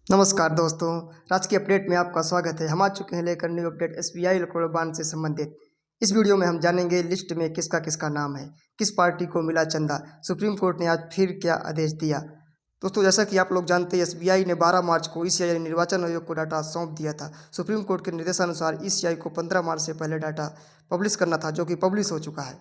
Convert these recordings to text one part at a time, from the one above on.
नमस्कार दोस्तों, आज की अपडेट में आपका स्वागत है। हम आ चुके हैं लेकर new update SBI electoral bond से संबंधित। इस वीडियो में हम जानेंगे लिस्ट में किसका किसका नाम है, किस पार्टी को मिला चंदा, सुप्रीम कोर्ट ने आज फिर क्या आदेश दिया। दोस्तों, जैसा कि आप लोग जानते हैं, एसबीआई ने 12 मार्च को ईसीआई निर्वाचन आयोग को डाटा सौंप दिया था। सुप्रीम कोर्ट के निर्देशानुसार ईसीआई को 15 मार्च से पहले डाटा पब्लिश करना था, जो कि पब्लिश हो चुका है।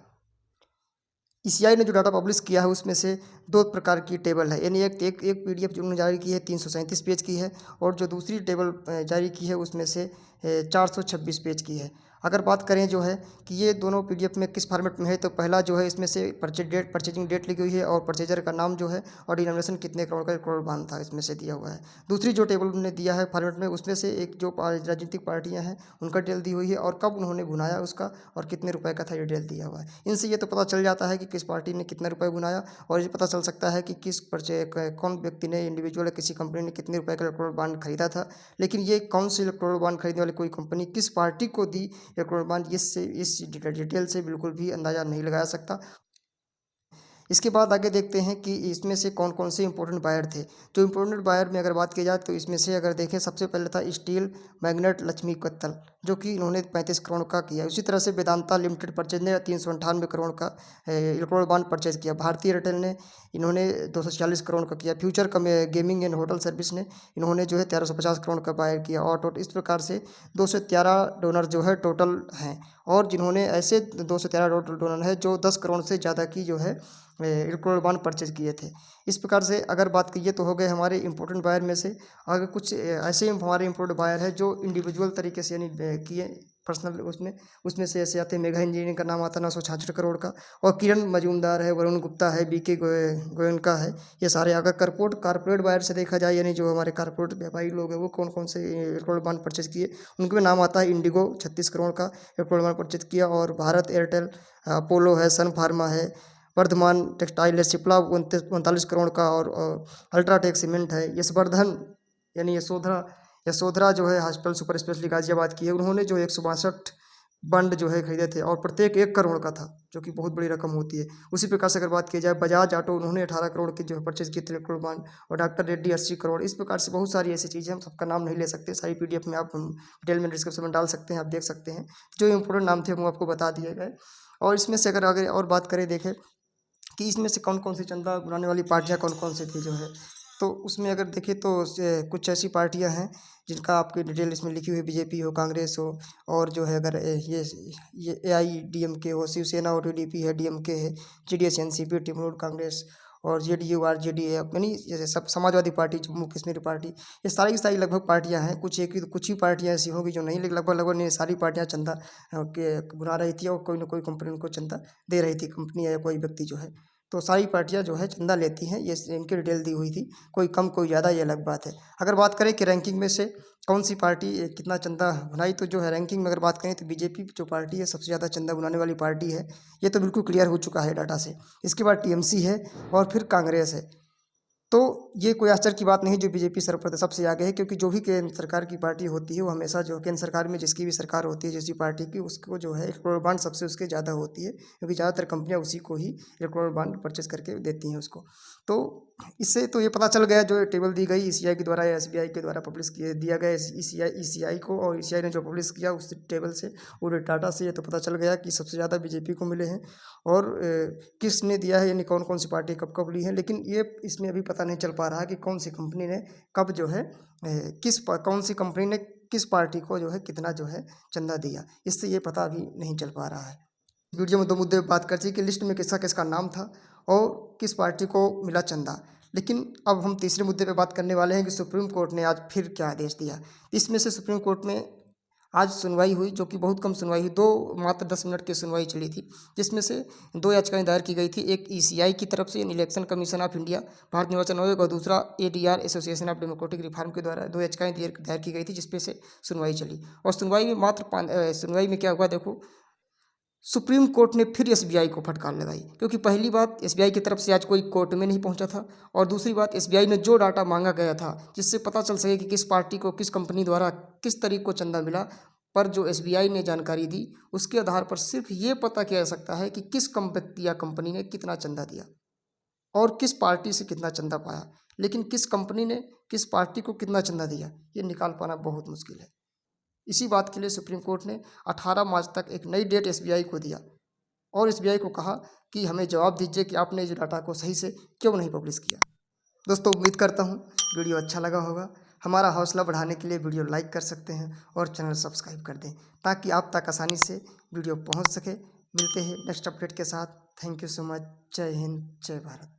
ईसीआई ने जो डाटा पब्लिश किया है उसमें से दो प्रकार की टेबल है, यानी एक पीडीएफ जो उन्होंने जारी की है 337 पेज की है, और जो दूसरी टेबल जारी की है उसमें से 426 पेज की है। अगर बात करें जो है कि ये दोनों पीडीएफ में किस फॉर्मेट में है, तो पहला जो है इसमें से परचेजिंग डेट लिखी हुई है और परचेजर का नाम जो है और डिनोमिनेशन कितने करोड़ का, 1 करोड़ बांध था, इसमें से दिया हुआ है। दूसरी जो टेबल उन्होंने दिया है फॉर्मेट में, उसमें से एक जो राजनीतिक पार्टियां हैं उनका डिटेल दी हुई है और कब उन्होंने भुनाया उसका और कितने रुपए का था, ये डिटेल दिया हुआ है। इनसे ये तो पता चल जाता है कि किस पार्टी ने कितने रुपए भुनाया, और ये पता चल सकता है कि कौन व्यक्ति ने, इंडिविजुअल या किसी कंपनी ने कितने रुपए का इलेक्ट्रोल बॉन्ड खरीदा था। लेकिन ये कौन सी इलेक्ट्रोल बॉन्ड खरीदने वाली कोई कंपनी किस पार्टी को दी इलेक्ट्रोल बॉन्ड, इस डिटेल से बिल्कुल भी अंदाज़ा नहीं लगाया सकता। इसके बाद आगे देखते हैं कि इसमें से कौन कौन से इंपॉर्टेंट बायर थे। जो इंपॉर्टेंट बायर में अगर बात की जाए तो इसमें से अगर देखें, सबसे पहले था स्टील मैग्नेट लक्ष्मी कत्तल, जो कि इन्होंने 35 करोड़ का किया। उसी तरह से वेदांता लिमिटेड परचेज ने 398 करोड़ का इलेक्ट्रोल बॉन्ड परचेज किया। भारतीय एयरटेल ने इन्होंने 240 करोड़ का किया। Future gaming and hotel service ने इन्होंने जो है 1350 करोड़ का बायर किया। और टोटल इस प्रकार से 213 डोनर जो है टोटल हैं, और जिन्होंने ऐसे 213 टोटल डोनर है जो 10 करोड़ से ज़्यादा की जो है इलेक्ट्रोल बॉन्ड परचेज किए थे। इस प्रकार से अगर बात कीजिए तो हो गए हमारे इंपॉर्टेंट बायर में से। अगर कुछ ऐसे हमारे इंपॉर्टेंट बायर है जो इंडिविजुअल तरीके से यानी किए पर्सनल, उसमें से ऐसे आते हैं, मेगा इंजीनियरिंग का नाम आता है 966 करोड़ का, और किरण मजूमदार है, वरुण गुप्ता है, बीके गोयनका है। ये सारे अगर कारपोरेट बायर से देखा जाए, यानी जो हमारे कारपोरेट व्यापारी लोग हैं वो कौन कौन से इलेक्ट्रोल बॉन्ड परचेज किए, उनके में नाम आता है इंडिगो 36 करोड़ का इलेक्ट्रोल बॉन्ड परचेज किया, और भारत एयरटेल, अपोलो है, सन फार्मा है, वर्धमान टेक्सटाइल है, सिप्ला 39 करोड़ का, और अल्ट्राटेक सीमेंट है, यशवर्धन यानी यशोधरा जो है हॉस्पिटल सुपर स्पेशलिटी गाजियाबाद की है, उन्होंने जो 162 बंड जो है खरीदे थे, और प्रत्येक 1 करोड़ का था, जो कि बहुत बड़ी रकम होती है। उसी प्रकार से अगर बात की जाए बजाज ऑटो, उन्होंने 18 करोड़ की जो है परचेज किए थे इलेक्ट्रोल बॉन्ड, और डॉक्टर रेड्डी 80 करोड़। इस प्रकार से बहुत सारी ऐसी चीज़ें, हम सबका नाम नहीं ले सकते, सारी पीडीएफ में आप डिटेल में डिस्क्रिप्शन में डाल सकते हैं, आप देख सकते हैं। जो इंपॉर्टेंट नाम थे वो आपको बता दिए गए। और इसमें से अगर आगे और बात करें, देखें कि इसमें से कौन कौन सी चंदा बनाने वाली पार्टियां कौन कौन सी थी जो है, तो उसमें अगर देखें तो कुछ ऐसी पार्टियां हैं जिनका आपकी डिटेल इसमें लिखी हुई है, बीजेपी हो, कांग्रेस हो, और जो है अगर ये एआईडीएमके हो, शिवसेना हो, टीडीपी है, डीएमके है, जेडीएस, एनसीपी, तृणमूल कांग्रेस, और जेडीयू, आरजेडी है, यानी जैसे सब समाजवादी पार्टी, जम्मू कश्मीर पार्टी, ये सारी की सारी लगभग पार्टियां हैं। कुछ ही पार्टियां ऐसी होंगी जो नहीं, लेकिन लगभग नहीं, सारी पार्टियां चंदा के बुला रही थी, और कोई ना कोई कंपनी उनको चंदा दे रही थी, कंपनी या कोई व्यक्ति जो है। तो सारी पार्टियां जो है चंदा लेती हैं, ये इनकी डिटेल दी हुई थी, कोई कम कोई ज़्यादा, ये अलग बात है। अगर बात करें कि रैंकिंग में से कौन सी पार्टी कितना चंदा बनाई, तो जो है रैंकिंग में अगर बात करें तो बीजेपी जो पार्टी है सबसे ज़्यादा चंदा बनाने वाली पार्टी है, ये तो बिल्कुल क्लियर हो चुका है डाटा से। इसके बाद टीएमसी है, और फिर कांग्रेस है। तो ये कोई आश्चर्य की बात नहीं जो बीजेपी सर्वप्रथम सबसे आगे है, क्योंकि जो भी केंद्र सरकार की पार्टी होती है वो हमेशा, जो केंद्र सरकार में जिसकी भी सरकार होती है, जिस भी पार्टी की, उसको जो है इलेक्ट्रोल बॉन्ड सबसे उसके ज़्यादा होती है, क्योंकि ज़्यादातर कंपनियां उसी को ही इलेक्ट्रोल बॉन्ड परचेज करके देती हैं उसको। तो इससे तो ये पता चल गया, जो टेबल दी गई ईसीआई के द्वारा या एसबीआई के द्वारा पब्लिश दिया गया ईसीआई को, और ईसीआई ने जो पब्लिश किया उस टेबल से, पूरे डाटा से ये तो पता चल गया कि सबसे ज़्यादा बीजेपी को मिले हैं। और किसने दिया है, यानी कौन कौन सी पार्टी कब कब ली है, लेकिन ये इसमें अभी पता नहीं चल पा रहा है कि कौन सी कंपनी ने कब जो है कौन सी कंपनी ने किस पार्टी को जो है कितना जो है चंदा दिया, इससे ये पता अभी नहीं चल पा रहा है। वीडियो में दो मुद्दे बात कर ची कि लिस्ट में किसका किसका नाम था और किस पार्टी को मिला चंदा। लेकिन अब हम तीसरे मुद्दे पे बात करने वाले हैं कि सुप्रीम कोर्ट ने आज फिर क्या आदेश दिया। इसमें से सुप्रीम कोर्ट में आज सुनवाई हुई, जो कि बहुत कम सुनवाई हुई, मात्र 10 मिनट की सुनवाई चली थी, जिसमें से 2 याचिकाएं दायर की गई थी। एक ईसीआई की तरफ से, election commission of India, Bharat निर्वाचन आयोग, और दूसरा ADR, association of democratic reform के द्वारा 2 याचिकाएं दायर की गई थी, जिसपे से सुनवाई चली। और सुनवाई में क्या हुआ, देखो, सुप्रीम कोर्ट ने फिर एसबीआई को फटकार लगाई, क्योंकि पहली बात, एसबीआई की तरफ से आज कोई कोर्ट में नहीं पहुंचा था, और दूसरी बात, एसबीआई ने जो डाटा मांगा गया था जिससे पता चल सके कि किस पार्टी को, किस कंपनी द्वारा किस तरीके को चंदा मिला, पर जो एसबीआई ने जानकारी दी उसके आधार पर सिर्फ ये पता किया जा सकता है कि किस व्यक्ति या कंपनी ने कितना चंदा दिया और किस पार्टी से कितना चंदा पाया। लेकिन किस कंपनी ने किस पार्टी को कितना चंदा दिया ये निकाल पाना बहुत मुश्किल है। इसी बात के लिए सुप्रीम कोर्ट ने 18 मार्च तक एक नई डेट एसबीआई को दिया और एसबीआई को कहा कि हमें जवाब दीजिए कि आपने इस डाटा को सही से क्यों नहीं पब्लिश किया। दोस्तों, उम्मीद करता हूँ वीडियो अच्छा लगा होगा। हमारा हौसला बढ़ाने के लिए वीडियो लाइक कर सकते हैं और चैनल सब्सक्राइब कर दें ताकि आप तक आसानी से वीडियो पहुँच सके। मिलते हैं नेक्स्ट अपडेट के साथ। Thank you so much. जय हिंद, जय भारत।